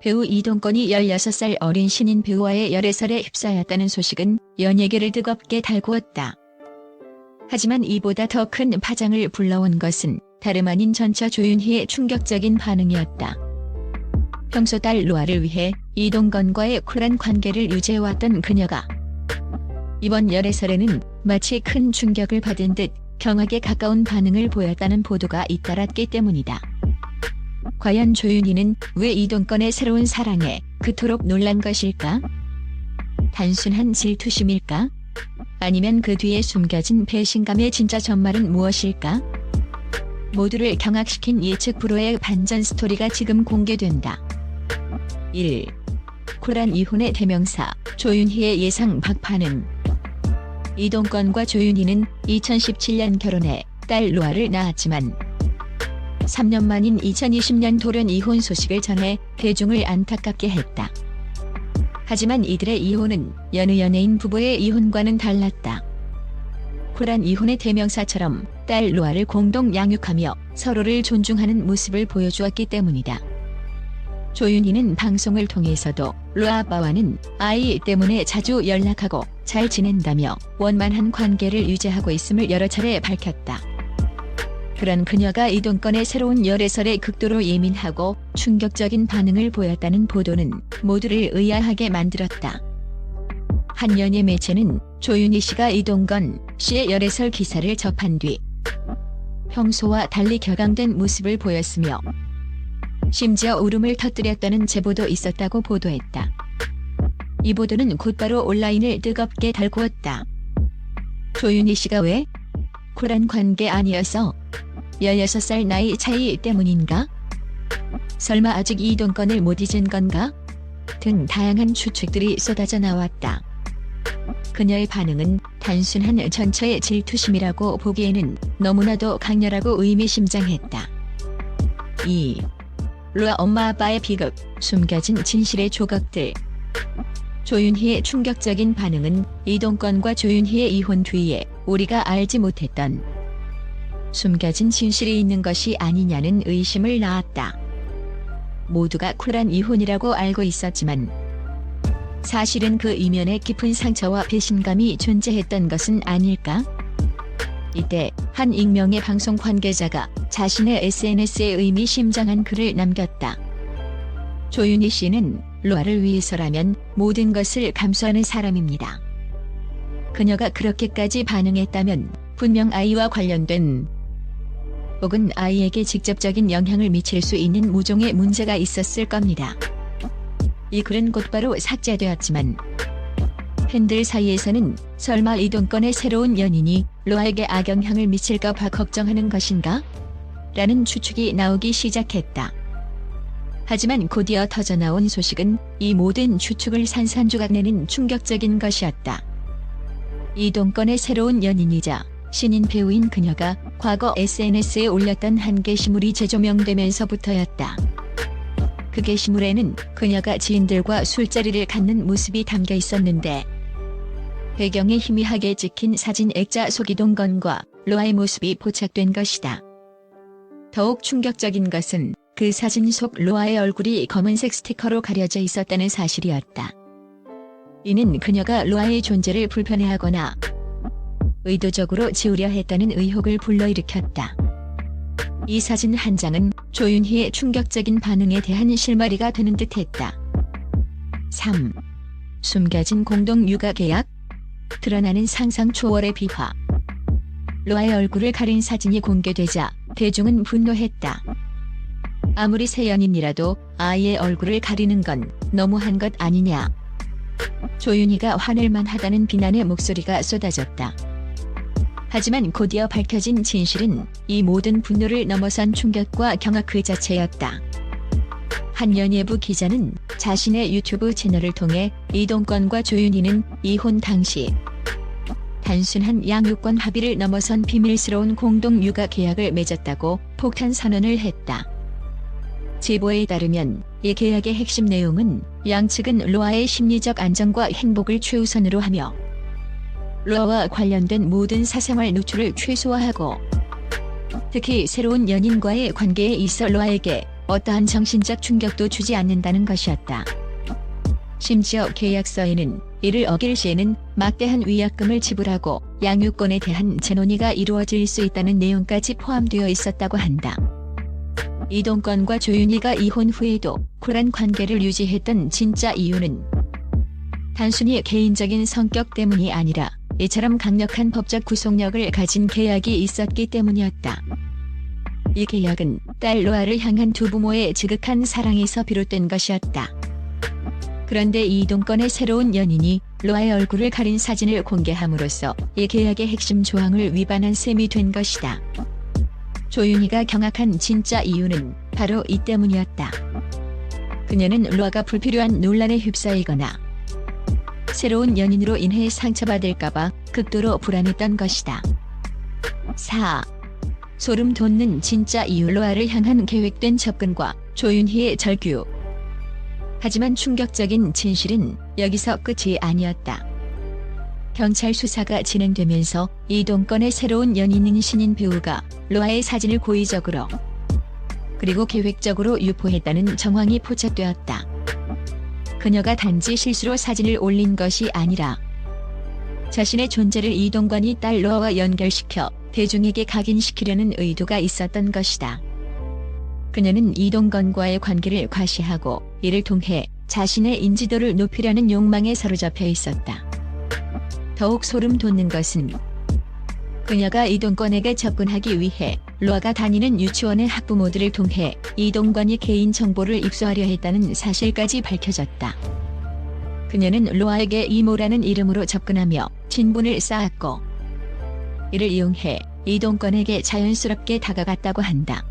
배우 이동건이 16살 어린 신인 배우와의 열애설에 휩싸였다는 소식은 연예계를 뜨겁게 달구었다. 하지만 이보다 더 큰 파장을 불러온 것은 다름 아닌 전처 조윤희의 충격적인 반응이었다. 평소 딸 로아를 위해 이동건과의 쿨한 관계를 유지해왔던 그녀가 이번 열애설에는 마치 큰 충격을 받은 듯 경악에 가까운 반응을 보였다는 보도가 잇따랐기 때문이다. 과연 조윤희는 왜 이동건의 새로운 사랑에 그토록 놀란 것일까? 단순한 질투심일까? 아니면 그 뒤에 숨겨진 배신감의 진짜 전말은 무엇일까? 모두를 경악시킨 예측 불허의 반전 스토리가 지금 공개된다. 1. 쿨한 이혼의 대명사 조윤희의 예상 박반응. 이동건과 조윤희는 2017년 결혼해 딸 로아를 낳았지만 3년 만인 2020년 돌연 이혼 소식을 전해 대중을 안타깝게 했다. 하지만 이들의 이혼은 여느 연예인 부부의 이혼과는 달랐다. 쿨한 이혼의 대명사처럼 딸 로아를 공동 양육하며 서로를 존중하는 모습을 보여주었기 때문이다. 조윤희는 방송을 통해서도 로아 아빠와는 아이 때문에 자주 연락하고 잘 지낸다며 원만한 관계를 유지하고 있음을 여러 차례 밝혔다. 그런 그녀가 이동건의 새로운 열애설에 극도로 예민하고 충격적인 반응을 보였다는 보도는 모두를 의아하게 만들었다. 한 연예 매체는 조윤희 씨가 이동건 씨의 열애설 기사를 접한 뒤 평소와 달리 격앙된 모습을 보였으며 심지어 울음을 터뜨렸다는 제보도 있었다고 보도했다. 이 보도는 곧바로 온라인을 뜨겁게 달구었다. 조윤희 씨가 왜? 쿨한 관계 아니어서? 16살 나이 차이 때문인가? 설마 아직 이동건을 못 잊은 건가? 등 다양한 추측들이 쏟아져 나왔다. 그녀의 반응은 단순한 전처의 질투심이라고 보기에는 너무나도 강렬하고 의미심장했다. 2. 로아 엄마 아빠의 비극, 숨겨진 진실의 조각들. 조윤희의 충격적인 반응은 이동건과 조윤희의 이혼 뒤에 우리가 알지 못했던 숨겨진 진실이 있는 것이 아니냐는 의심을 낳았다. 모두가 쿨한 이혼이라고 알고 있었지만 사실은 그 이면에 깊은 상처와 배신감이 존재했던 것은 아닐까? 이때 한 익명의 방송 관계자가 자신의 SNS에 의미심장한 글을 남겼다. 조윤희 씨는 로아를 위해서라면 모든 것을 감수하는 사람입니다. 그녀가 그렇게까지 반응했다면 분명 아이와 관련된 혹은 아이에게 직접적인 영향을 미칠 수 있는 모종의 문제가 있었을 겁니다. 이 글은 곧바로 삭제되었지만 팬들 사이에서는 설마 이동건의 새로운 연인이 로아에게 악영향을 미칠까 봐 걱정하는 것인가? 라는 추측이 나오기 시작했다. 하지만 곧이어 터져나온 소식은 이 모든 추측을 산산조각내는 충격적인 것이었다. 이동건의 새로운 연인이자 신인 배우인 그녀가 과거 SNS에 올렸던 한 게시물이 재조명되면서부터였다. 그 게시물에는 그녀가 지인들과 술자리를 갖는 모습이 담겨 있었는데 배경에 희미하게 찍힌 사진 액자 속 이동건과 로아의 모습이 포착된 것이다. 더욱 충격적인 것은 그 사진 속 로아의 얼굴이 검은색 스티커로 가려져 있었다는 사실이었다. 이는 그녀가 로아의 존재를 불편해하거나 의도적으로 지우려 했다는 의혹을 불러일으켰다. 이 사진 한 장은 조윤희의 충격적인 반응에 대한 실마리가 되는 듯했다. 3. 숨겨진 공동 육아 계약? 드러나는 상상 초월의 비화. 로아의 얼굴을 가린 사진이 공개되자 대중은 분노했다. 아무리 새 연인이라도 아이의 얼굴을 가리는 건 너무한 것 아니냐. 조윤희가 화낼만 하다는 비난의 목소리가 쏟아졌다. 하지만 곧이어 밝혀진 진실은 이 모든 분노를 넘어선 충격과 경악 그 자체였다. 한 연예부 기자는 자신의 유튜브 채널을 통해 이동건과 조윤희는 이혼 당시 단순한 양육권 합의를 넘어선 비밀스러운 공동 육아 계약을 맺었다고 폭탄 선언을 했다. 제보에 따르면 이 계약의 핵심 내용은 양측은 로아의 심리적 안정과 행복을 최우선으로 하며 로아와 관련된 모든 사생활 노출을 최소화하고 특히 새로운 연인과의 관계에 있어 로아에게 어떠한 정신적 충격도 주지 않는다는 것이었다. 심지어 계약서에는 이를 어길 시에는 막대한 위약금을 지불하고 양육권에 대한 재논의가 이루어질 수 있다는 내용까지 포함되어 있었다고 한다. 이동건과 조윤희가 이혼 후에도 쿨한 관계를 유지했던 진짜 이유는 단순히 개인적인 성격 때문이 아니라 이처럼 강력한 법적 구속력을 가진 계약이 있었기 때문이었다. 이 계약은 딸 로아를 향한 두 부모의 지극한 사랑에서 비롯된 것이었다. 그런데 이동건의 새로운 연인이 로아의 얼굴을 가린 사진을 공개함으로써 이 계약의 핵심 조항을 위반한 셈이 된 것이다. 조윤희가 경악한 진짜 이유는 바로 이 때문이었다. 그녀는 로아가 불필요한 논란에 휩싸이거나 새로운 연인으로 인해 상처받을까봐 극도로 불안했던 것이다. 4. 소름 돋는 진짜 이유. 로아를 향한 계획된 접근과 조윤희의 절규. 하지만 충격적인 진실은 여기서 끝이 아니었다. 경찰 수사가 진행되면서 이동건의 새로운 연인인 신인 배우가 로아의 사진을 고의적으로 그리고 계획적으로 유포했다는 정황이 포착되었다. 그녀가 단지 실수로 사진을 올린 것이 아니라 자신의 존재를 이동건이 딸 로아와 연결시켜 대중에게 각인시키려는 의도가 있었던 것이다. 그녀는 이동건과의 관계를 과시하고 이를 통해 자신의 인지도를 높이려는 욕망에 사로잡혀 있었다. 더욱 소름 돋는 것은 그녀가 이동건에게 접근하기 위해 로아가 다니는 유치원의 학부모들을 통해 이동건이 개인 정보를 입수하려 했다는 사실까지 밝혀졌다. 그녀는 로아에게 이모라는 이름으로 접근하며 친분을 쌓았고 이를 이용해 이동건에게 자연스럽게 다가갔다고 한다.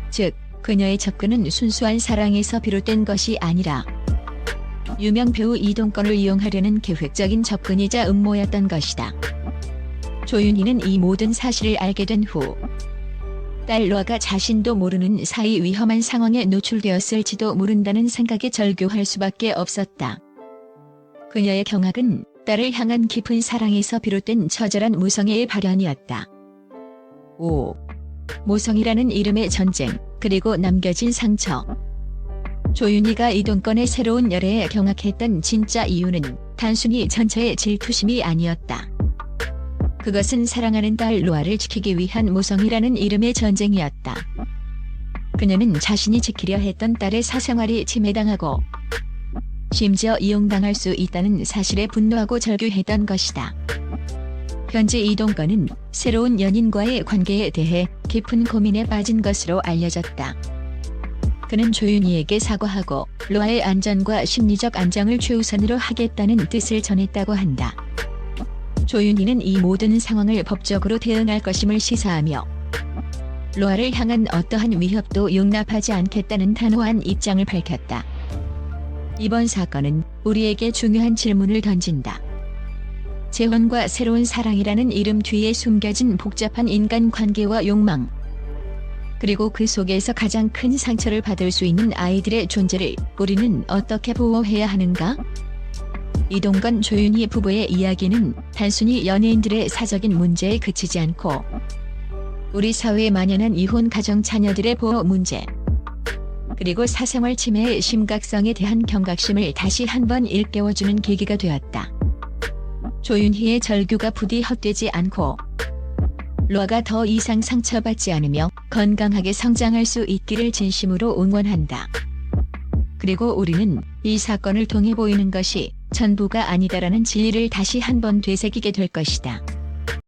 즉, 그녀의 접근은 순수한 사랑에서 비롯된 것이 아니라 유명 배우 이동건을 이용하려는 계획적인 접근이자 음모였던 것이다. 조윤희는 이 모든 사실을 알게 된 후 딸 로아가 자신도 모르는 사이 위험한 상황에 노출되었을지도 모른다는 생각에 절규할 수밖에 없었다. 그녀의 경악은 딸을 향한 깊은 사랑에서 비롯된 처절한 모성애의 발현이었다. 5. 모성이라는 이름의 전쟁, 그리고 남겨진 상처. 조윤희가 이동건의 새로운 열애에 경악했던 진짜 이유는 단순히 전처의 질투심이 아니었다. 그것은 사랑하는 딸 로아를 지키기 위한 모성이라는 이름의 전쟁이었다. 그녀는 자신이 지키려 했던 딸의 사생활이 침해당하고 심지어 이용당할 수 있다는 사실에 분노하고 절규했던 것이다. 현재 이동건은 새로운 연인과의 관계에 대해 깊은 고민에 빠진 것으로 알려졌다. 그는 조윤희에게 사과하고 로아의 안전과 심리적 안정을 최우선으로 하겠다는 뜻을 전했다고 한다. 조윤희는 이 모든 상황을 법적으로 대응할 것임을 시사하며 로아를 향한 어떠한 위협도 용납하지 않겠다는 단호한 입장을 밝혔다. 이번 사건은 우리에게 중요한 질문을 던진다. 재혼과 새로운 사랑이라는 이름 뒤에 숨겨진 복잡한 인간관계와 욕망, 그리고 그 속에서 가장 큰 상처를 받을 수 있는 아이들의 존재를 우리는 어떻게 보호해야 하는가? 이동건 조윤희 부부의 이야기는 단순히 연예인들의 사적인 문제에 그치지 않고 우리 사회에 만연한 이혼 가정 자녀들의 보호 문제, 그리고 사생활 침해의 심각성에 대한 경각심을 다시 한번 일깨워주는 계기가 되었다. 조윤희의 절규가 부디 헛되지 않고 로아가 더 이상 상처받지 않으며 건강하게 성장할 수 있기를 진심으로 응원한다. 그리고 우리는 이 사건을 통해 보이는 것이 전부가 아니다라는 진리를 다시 한번 되새기게 될 것이다.